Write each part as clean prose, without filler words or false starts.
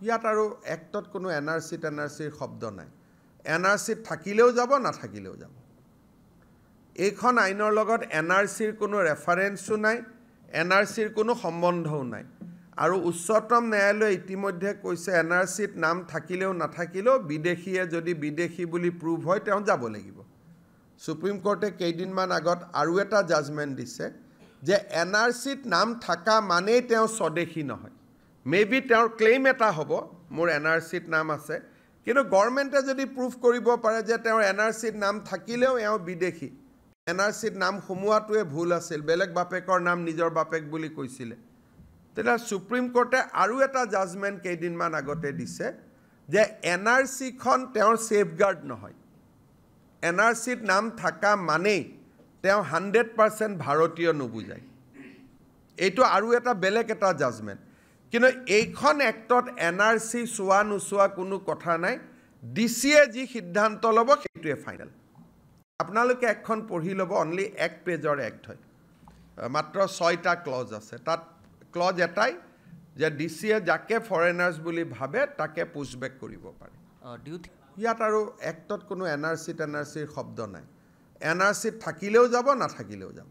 ইয়াত আৰু এক্টত কোনো এনআৰচিৰ শব্দ নাই এনআৰচিত থাকিলেও যাব নাথাকিলেও যাব এইখন আইনৰ লগত এনআৰচিৰ কোনো ৰেফাৰেন্সো নাই এনআৰচিৰ কোনো সম্বন্ধও নাই আৰু উচ্চতম ন্যায়ালয়ে ইতিমধ্যে কৈছে এনআৰচিত নাম থাকিলেও নাথাকিলেও বিদেশীয়ে যদি বিদেশী বুলি প্ৰুভ হয় তেওঁ যাব লাগিব সুপ্ৰিম কোৰ্টে কেইদিনমান আগত আৰু এটা জাজমেণ্ট দিছে যে এনআৰচিত নাম থাকা মানেই তেওঁ স্বদেশী নহয় মেবি তেওঁৰ ক্লেইম এটা হ'ব মোৰ এনআৰচিত নাম আছে কিন্তু গভৰ্ণমেণ্টে যদি প্ৰুভ কৰিব পাৰে যে তেওঁৰ এনআৰচিত নাম থাকিলেও এওঁ বিদেশী এনআৰচিত নাম সোমোৱাটোৱে ভুল আছিল বেলেগ বাপেকৰ নাম নিজৰ বাপেক বুলি কৈছিলে তেতিয়া সুপ্ৰিম কোৰ্টে আৰু এটা জাজমেণ্ট কেইদিনমান আগতে দিছে যে এনআৰচিখন তেওঁৰ ছেফগাৰ্ড নহয় এনআৰচিত নাম থাকা মানেই তেওঁ 100% ভাৰতীয় নুবুজায় এইটো আৰু এটা বেলেগ এটা জাজমেণ্ট কিন্তু এইখন এক্টত এনআৰচি চোৱা নোচোৱা কোনো কথা নাই ডিচিয়ে যি সিদ্ধান্ত ল'ব সেইটোৱে ফাইনেল আপোনালোকে এখন পঢ়ি ল'ব অনলি 1 পেজৰ এক্ট হয় মাত্ৰ 6টা ক্লজ আছে তাত ক্লজ এটাই যে ডিচিয়ে যাকে ফৰেনাৰ্ছ বুলি ভাবে তাকে পুছবেক কৰিব পাৰে ইয়াত আৰু এক্টত কোনো এনআৰচিৰ শব্দ নাই এনআৰচিত থাকিলেও যাব নাথাকিলেও যাব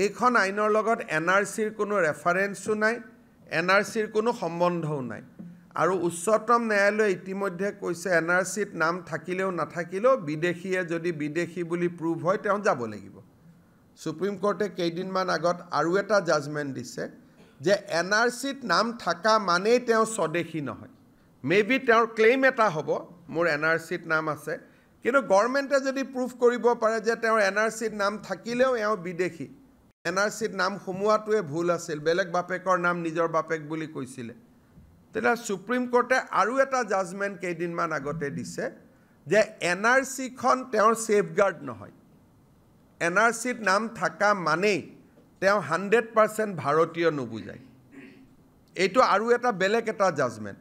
এইখন আইনৰ লগত এনআৰচিৰ কোনো ৰেফাৰেন্সো নাই এনআৰচিৰ কোনো সম্বন্ধও নাই আৰু উচ্চতম ন্যায়ালয়ে ইতিমধ্যে কৈছে এনআৰচিত নাম থাকিলেও নাথাকিলেও বিদেশীয়ে যদি বিদেশী বুলি প্ৰুভ হয় তেওঁ যাব লাগিব সুপ্ৰিম কোৰ্টে কেইদিনমান আগত আৰু এটা জাজমেণ্ট দিছে যে এনআৰচিত নাম থাকা মানেই তেওঁ স্বদেশী নহয় মেবি তেওঁৰ ক্লেইম এটা হ'ব মোৰ এনআৰচিত নাম আছে কিন্তু গভৰ্ণমেণ্টে যদি প্ৰুভ কৰিব পাৰে যে তেওঁৰ এনআৰচিত নাম থাকিলেও এওঁ বিদেশী এনআৰচিত নাম সোমোৱাটোৱে ভুল আছিল বেলেগ বাপেকৰ নাম নিজৰ বাপেক বুলি কৈছিলে তেতিয়া সুপ্ৰিম কোৰ্টে আৰু এটা জাজমেণ্ট কেইদিনমান আগতে দিছে যে এনআৰচিখন তেওঁৰ ছেফগাৰ্ড নহয় এনআৰচিত নাম থাকা মানেই তেওঁ 100% ভাৰতীয় নুবুজায় এইটো আৰু এটা বেলেগ এটা জাজমেণ্ট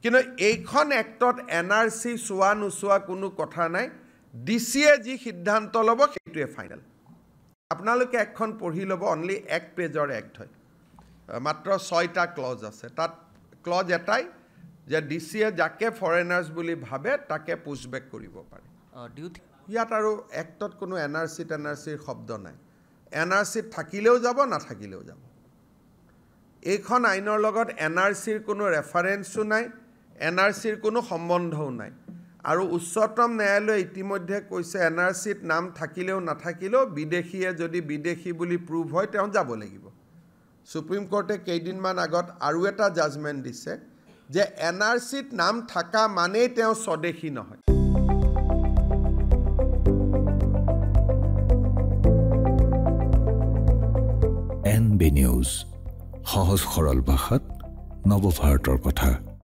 কিন্তু এইখন এক্টত এনআৰচি চোৱা নোচোৱা কোনো কথা নাই ডিচিয়ে যি সিদ্ধান্ত ল'ব সেইটোৱে ফাইনেল আপোনালোকে এখন পঢ়ি ল'ব অনলি 1 পেজৰ এক্ট হয় মাত্ৰ 6টা ক্লজ আছে তাত ক্লজ এটাই যে ডিচিয়ে যাকে ফৰেনাৰ্ছ বুলি ভাবে তাকে পুছবেক কৰিব পাৰে ইয়াত আৰু এক্টত কোনো এনআৰচিৰ শব্দ নাই এনআৰচিত থাকিলেও যাব নাথাকিলেও যাব এইখন আইনৰ লগত এনআৰচিৰ কোনো ৰেফাৰেন্সো নাই এনআৰচিৰ কোনো সম্বন্ধও নাই আৰু উচ্চতম ন্যায়ালয়ে ইতিমধ্যে কৈছে এনআৰচিত নাম থাকিলেও নাথাকিলেও বিদেশীয়ে যদি বিদেশী বুলি প্ৰুভ হয় তেওঁ যাব লাগিব সুপ্ৰিম কোৰ্টে কেইদিনমান আগত আৰু এটা জাজমেণ্ট দিছে যে এনআৰচিত নাম থাকা মানেই তেওঁ স্বদেশী নহয় NB নিউজ সহজ সৰল ভাষাত নৱভাৰতৰ কথা